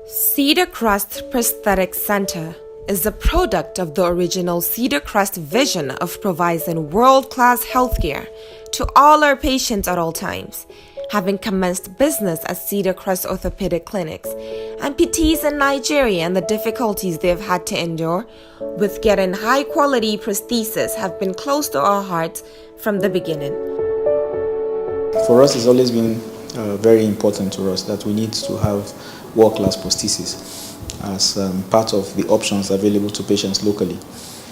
Cedarcrest Prosthetic Centre is a product of the original Cedarcrest vision of providing world-class healthcare to all our patients at all times. Having commenced business at Cedarcrest Orthopedic Clinics, amputees in Nigeria and the difficulties they have had to endure with getting high-quality prosthesis have been close to our hearts from the beginning. For us, it's always been very important to us that we need to have world-class prosthesis as part of the options available to patients locally.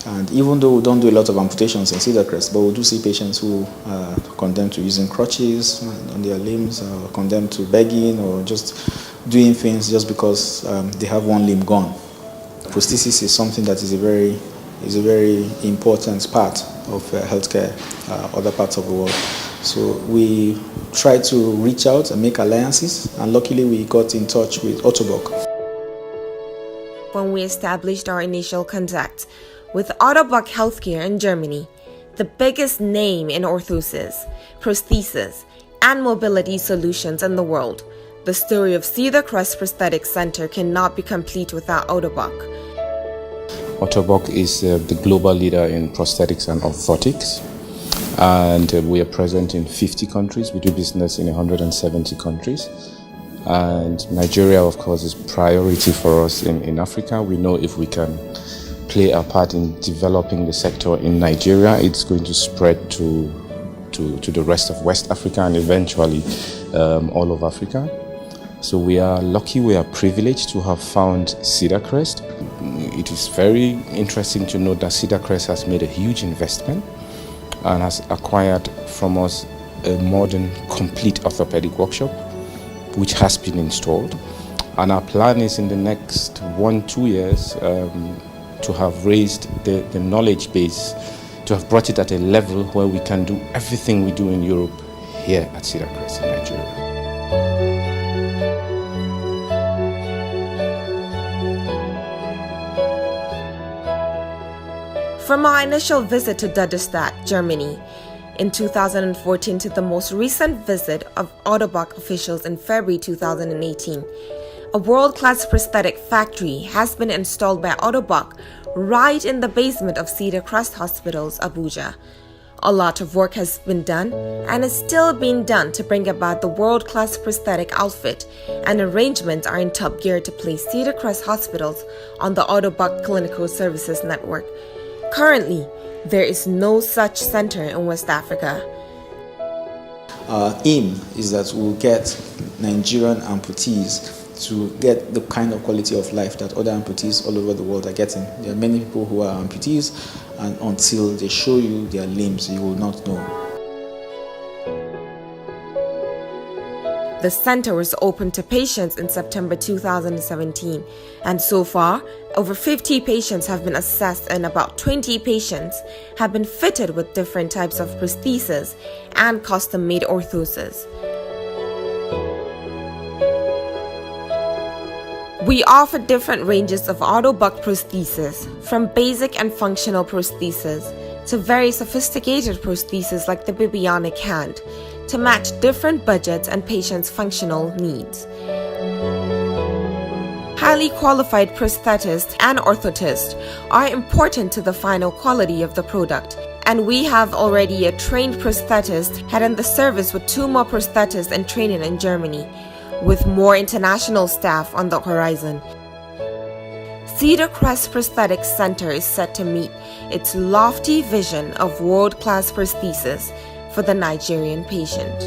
And even though we don't do a lot of amputations in Cedarcrest, but we do see patients who are condemned to using crutches on their limbs, or condemned to begging, or just doing things just because they have one limb gone. Prosthesis is something that is a very important part of healthcare, other parts of the world. So we try to reach out and make alliances, and luckily we got in touch with orthotic. When we established our initial contact with orthotic Healthcare in Germany, the biggest name in orthosis, prosthesis, and mobility solutions in the world, the story of Cedarcrest Prosthetic Centre cannot be complete without orthotic. Orthotic is the global leader in prosthetics and orthotics, and we are present in 50 countries. We do business in 170 countries. And Nigeria, of course, is priority for us in Africa. We know if we can play a part in developing the sector in Nigeria, it's going to spread to the rest of West Africa and eventually all of Africa. So we are lucky, we are privileged to have found Cedarcrest. It is very interesting to note that Cedarcrest has made a huge investment and has acquired from us a modern, complete orthopedic workshop, which has been installed. And our plan is in the next 1-2 years to have raised the knowledge base, to have brought it at a level where we can do everything we do in Europe here at Cedarcrest in Nigeria. From our initial visit to Darmstadt, Germany, in 2014 to the most recent visit of orthotic officials in February 2018, a world-class prosthetic factory has been installed by orthotic right in the basement of Cedarcrest Hospital's Abuja. A lot of work has been done and is still being done to bring about the world-class prosthetic outfit, and arrangements are in top gear to place Cedarcrest hospitals on the orthotic clinical services network. Currently, there is no such center in West Africa. Our aim is that we'll get Nigerian amputees to get the kind of quality of life that other amputees all over the world are getting. There are many people who are amputees, and until they show you their limbs, you will not know. The center was opened to patients in September 2017, and so far, over 50 patients have been assessed and about 20 patients have been fitted with different types of prosthesis and custom-made orthoses. We offer different ranges of orthotic prosthesis, from basic and functional prosthesis to very sophisticated prosthesis like the bionic hand, to match different budgets and patients' functional needs. Highly qualified prosthetists and orthotists are important to the final quality of the product, and we have already a trained prosthetist heading the service with 2 more prosthetists in training in Germany, with more international staff on the horizon. Cedarcrest Prosthetic Centre is set to meet its lofty vision of world-class prosthesis for the Nigerian patient.